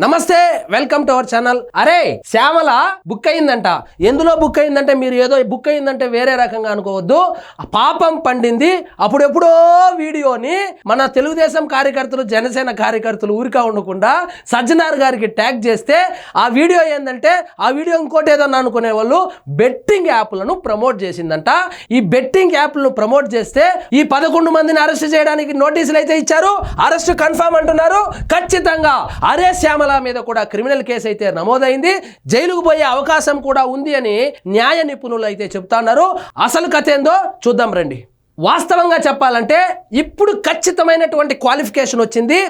నమస్తే, welcome to our channel. అరే Shyamala book అయిందంట. ఎందులో బుక్ అయిందంటే మీరు ఏదో బుక్ అయిందంటే వేరే రకంగా అనుకోవద్దు. పాపం పండింది. అప్పుడెప్పుడో వీడియోని మన తెలుగుదేశం కార్యకర్తలు, జనసేన కార్యకర్తలు ఊరికా ఉండకుండా సజ్జనార్ గారికి ట్యాగ్ చేస్తే ఆ వీడియో ఏంటంటే ఆ వీడియో ఇంకోటి ఏదన్నా అనుకునే వాళ్ళు బెట్టింగ్ యాప్లను ప్రమోట్ చేసిందంట. ఈ బెట్టింగ్ యాప్లను ప్రమోట్ చేస్తే ఈ 11 మందిని అరెస్ట్ చేయడానికి నోటీసులు అయితే ఇచ్చారు. అరెస్ట్ కన్ఫర్మ్ అంటున్నారు. ఖచ్చితంగా అరే శ్యామల మీద కూడా క్రిమినల్ కేసు అయితే నమోదైంది. జైలుకు పోయే అవకాశం కూడా ఉంది అని న్యాయ నిపుణులు అయితే చెప్తున్నారు. అసలు కథ ఏందో చూద్దాం రండి. వాస్తవంగా చెప్పాలంటే ఇప్పుడు ఖచ్చితమైనటువంటి క్వాలిఫికేషన్ వచ్చింది.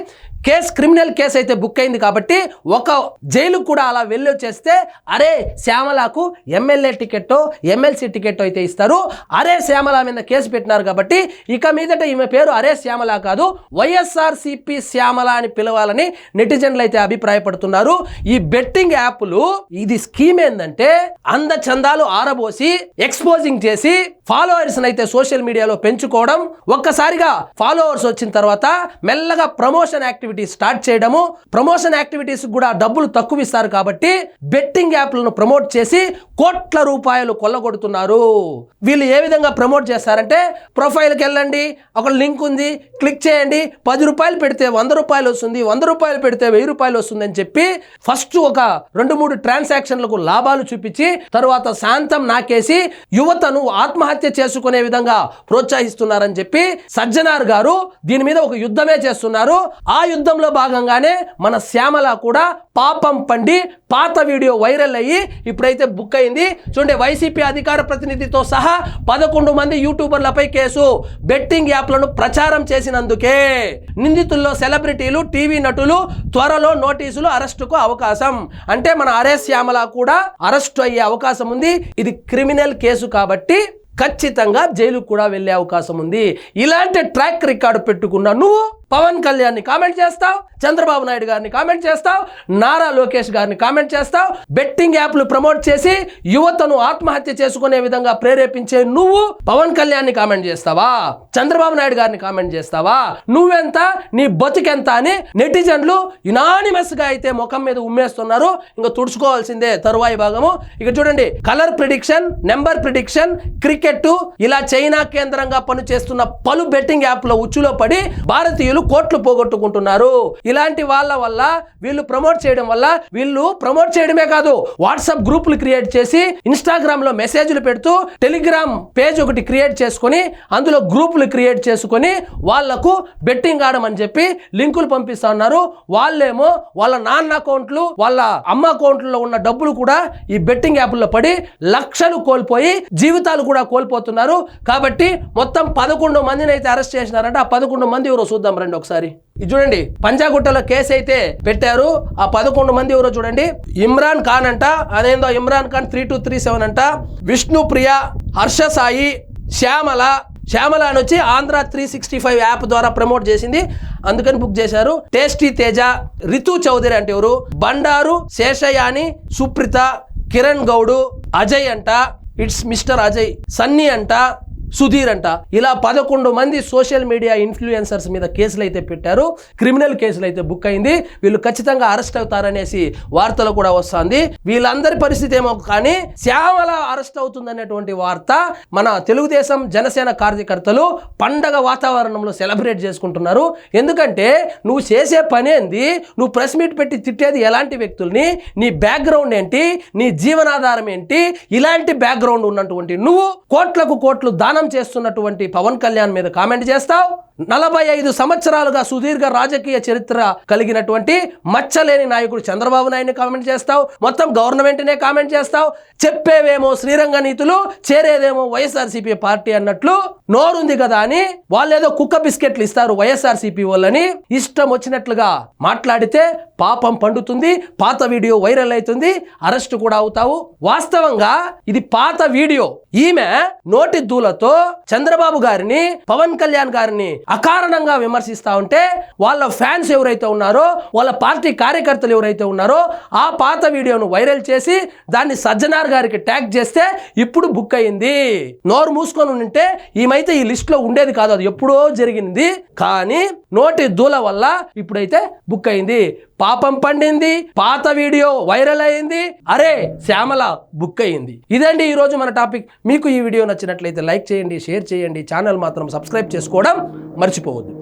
క్రిమినల్ కేసు అయితే బుక్ అయింది కాబట్టి ఒక జైలుకు కూడా అలా వెళ్ళి వచ్చేస్తే అరే శ్యామలకు ఎమ్మెల్యే టికెట్టో ఎమ్మెల్సీ టికెట్టో అయితే ఇస్తారు. అరే శ్యామల మీద కేసు పెట్టినారు కాబట్టి ఇక మీదట ఈమె పేరు అరే శ్యామల కాదు, వైఎస్ఆర్సీపీ శ్యామల అని పిలవాలని నెటిజన్లు అయితే అభిప్రాయపడుతున్నారు. ఈ బెట్టింగ్ యాప్లు ఇది స్కీమ్ ఏంటంటే అందచందాలు ఆరబోసి ఎక్స్పోజింగ్ చేసి ఫాలోవర్స్ అయితే సోషల్ మీడియాలో పెంచుకోవడం, ఒక్కసారిగా ఫాలోవర్స్ వచ్చిన తర్వాత మెల్లగా ప్రమోషన్ యాక్టివిటీస్ స్టార్ట్ చేయడము. ప్రమోషన్ యాక్టివిటీస్ కూడా డబ్బులు తక్కువ ఇస్తారు కాబట్టి బెట్టింగ్ యాప్లను ప్రమోట్ చేసి కోట్ల రూపాయలు కొల్లగొడుతున్నారు. వీళ్ళు ఏ విధంగా ప్రమోట్ చేస్తారంటే ప్రొఫైల్కి వెళ్ళండి, ఒక లింక్ ఉంది, క్లిక్ చేయండి, 10 రూపాయలు పెడితే 100 రూపాయలు వస్తుంది, 100 రూపాయలు పెడితే 1000 రూపాయలు వస్తుంది అని చెప్పి ఫస్ట్ ఒక 2-3 ట్రాన్సాక్షన్లకు లాభాలు చూపించి తర్వాత శాంతం నాకేసి యువతను ఆత్మహత్య చేసుకునే విధంగా ప్రోత్సహిస్తున్నారని చెప్పి సజ్జనార్ గారు దీని మీద ఒక యుద్ధమే చేస్తున్నారు. ఆ యుద్ధంలో భాగంగానే మన శ్యామల కూడా పాపం పండి పాత వీడియో వైరల్ అయ్యి ఇప్పుడైతే బుక్ అయింది. చూడండి, వైసీపీ అధికార ప్రతినిధితో సహా 11 మంది యూట్యూబర్లపై కేసు. బెట్టింగ్ యాప్లను ప్రచారం చేసినందుకే. నిందితుల్లో సెలబ్రిటీలు, టీవీ నటులు. త్వరలో నోటీసులు, అరెస్టుకు అవకాశం. అంటే మన అరే శ్యామల కూడా అరెస్టు అయ్యే అవకాశం ఉంది. ఇది క్రిమినల్ కేసు కాబట్టి ఖచ్చితంగా జైలుకు కూడా వెళ్ళే అవకాశం ఉంది. ఇలాంటి ట్రాక్ రికార్డు పెట్టుకున్న నువ్వు పవన్ కళ్యాణ్ని కామెంట్ చేస్తావు, చంద్రబాబు నాయుడు గారిని కామెంట్ చేస్తావు, నారా లోకేష్ గారిని కామెంట్ చేస్తావు. బెట్టింగ్ యాప్లు ప్రమోట్ చేసి యువతను ఆత్మహత్య చేసుకునే విధంగా ప్రేరేపించే నువ్వు పవన్ కళ్యాణ్ని కామెంట్ చేస్తావా, చంద్రబాబు నాయుడు గారిని కామెంట్ చేస్తావా? నువ్వెంత, నీ బతుకెంత అని నెటిజన్లు యునానిమస్ గా అయితే ముఖం మీద ఉమ్మేస్తున్నారు. ఇంకా తుడుచుకోవాల్సిందే తరువాయి భాగము. ఇక చూడండి, colour prediction, number prediction, cricket, ఇలా చైనా కేంద్రంగా పనిచేస్తున్న పలు బెట్టింగ్ యాప్ల ఉచ్చులో పడి భారతీయులు కోట్లు పోగొట్టుకుంటున్నారు. ఇలాంటి వాళ్ళ వల్ల వీళ్ళు ప్రమోట్ చేయడం వల్ల వీళ్ళు ప్రమోట్ చేయడమే కాదు, వాట్సాప్ గ్రూపులు క్రియేట్ చేసి ఇన్స్టాగ్రామ్ లో మెసేజ్లు పెడుతూ టెలిగ్రామ్ పేజ్ ఒకటి క్రియేట్ చేసుకొని అందులో గ్రూపులు క్రియేట్ చేసుకొని వాళ్లకు బెట్టింగ్ ఆడమని చెప్పి లింకులు పంపిస్తా ఉన్నారు. వాళ్ళేమో వాళ్ళ నాన్న అకౌంట్లు, వాళ్ళ అమ్మ అకౌంట్లో ఉన్న డబ్బులు కూడా ఈ బెట్టింగ్ యాప్ల్లో పడి లక్షలు కోల్పోయి జీవితాలు కూడా కోల్పోతున్నారు. కాబట్టి మొత్తం 11 మందిని అయితే అరెస్ట్ చేసినారంటే ఆ 11 మంది ఎవరో చూద్దాం రండి ఒకసారి. ఇది చూడండి, పంజాగుట్టలో కేసు అయితే పెట్టారు. ఆ 11 మంది ఎవరో చూడండి. ఇమ్రాన్ ఖాన్ అంట, అదేందో ఇమ్రాన్ ఖాన్ 3237 అంట, విష్ణుప్రియ, హర్ష సాయి, శ్యామల అని వచ్చి ఆంధ్ర 365 యాప్ ద్వారా ప్రమోట్ చేసింది, అందుకని బుక్ చేశారు. టేస్టీ తేజ, రితు చౌదరి అంటే ఎవరు, బండారు శేషయాని, సుప్రీత, కిరణ్ గౌడు, అజయ్ అంట, ఇట్స్ మిస్టర్ అజయ్, సన్నీ అంట, సుధీర్ అంట. ఇలా 11 మంది సోషల్ మీడియా ఇన్ఫ్లుయెన్సర్స్ మీద కేసులు అయితే పెట్టారు. క్రిమినల్ కేసులు అయితే బుక్ అయింది. వీళ్ళు ఖచ్చితంగా అరెస్ట్ అవుతారనేసి వార్తలు కూడా వస్తుంది. వీళ్ళందరి పరిస్థితి ఏమో కానీ శ్యామల అరెస్ట్ అవుతుందనేటువంటి వార్త మన తెలుగుదేశం, జనసేన కార్యకర్తలు పండగ వాతావరణంలో సెలబ్రేట్ చేసుకుంటున్నారు. ఎందుకంటే నువ్వు చేసే పని ఏంది, నువ్వు ప్రెస్ మీట్ పెట్టి తిట్టేది ఎలాంటి వ్యక్తుల్ని, నీ బ్యాక్గ్రౌండ్ ఏంటి, నీ జీవనాధారం ఏంటి, ఇలాంటి బ్యాక్గ్రౌండ్ ఉన్నటువంటి నువ్వు కోట్లకు కోట్లు దానం చేస్తున్నటువంటి పవన్ కళ్యాణ్ మీద కామెంట్ చేస్తావు. 45 సంవత్సరాలుగా సుదీర్ఘ రాజకీయ చరిత్ర కలిగినటువంటి మచ్చలేని నాయకుడు చంద్రబాబు నాయుడిని కామెంట్ చేస్తావు. మొత్తం గవర్నమెంట్నే కామెంట్ చేస్తావు. చెప్పేవేమో శ్రీరంగ నీతులు, చేరేదేమో వైఎస్ఆర్సీపీ పార్టీ అన్నట్లు నోరుంది కదా అని వాళ్ళేదో కుక్క బిస్కెట్లు ఇస్తారు వైఎస్ఆర్సీపీ వాళ్ళని. ఇష్టం వచ్చినట్లుగా మాట్లాడితే పాపం పండుతుంది, పాత వీడియో వైరల్ అవుతుంది, అరెస్ట్ కూడా అవుతావు. వాస్తవంగా ఇది పాత వీడియో. ఈమె నోటి దూలతో చంద్రబాబు గారిని, పవన్ కళ్యాణ్ గారిని అకారణంగా విమర్శిస్తా ఉంటే వాళ్ళ ఫ్యాన్స్ ఎవరైతే ఉన్నారో, వాళ్ళ పార్టీ కార్యకర్తలు ఎవరైతే ఉన్నారో ఆ పాత వీడియోను వైరల్ చేసి దాన్ని సజ్జనార్ గారికి ట్యాగ్ చేస్తే ఇప్పుడు బుక్ అయింది. నోరు మూసుకొని ఉంటే ఈమైతే ఈ లిస్ట్ లో ఉండేది కాదు, అది ఎప్పుడో జరిగింది. కానీ నోటి దూల వల్ల ఇప్పుడైతే బుక్ అయింది. పాపం పండింది, పాత వీడియో వైరల్ అయింది, అరే శ్యామల బుక్ అయింది. ఇదండి ఈరోజు మన టాపిక్. మీకు ఈ వీడియో నచ్చినట్లయితే లైక్ చేయండి, షేర్ చేయండి, ఛానల్ మాత్రం సబ్స్క్రైబ్ చేసుకోవడం మర్చిపోవద్దు.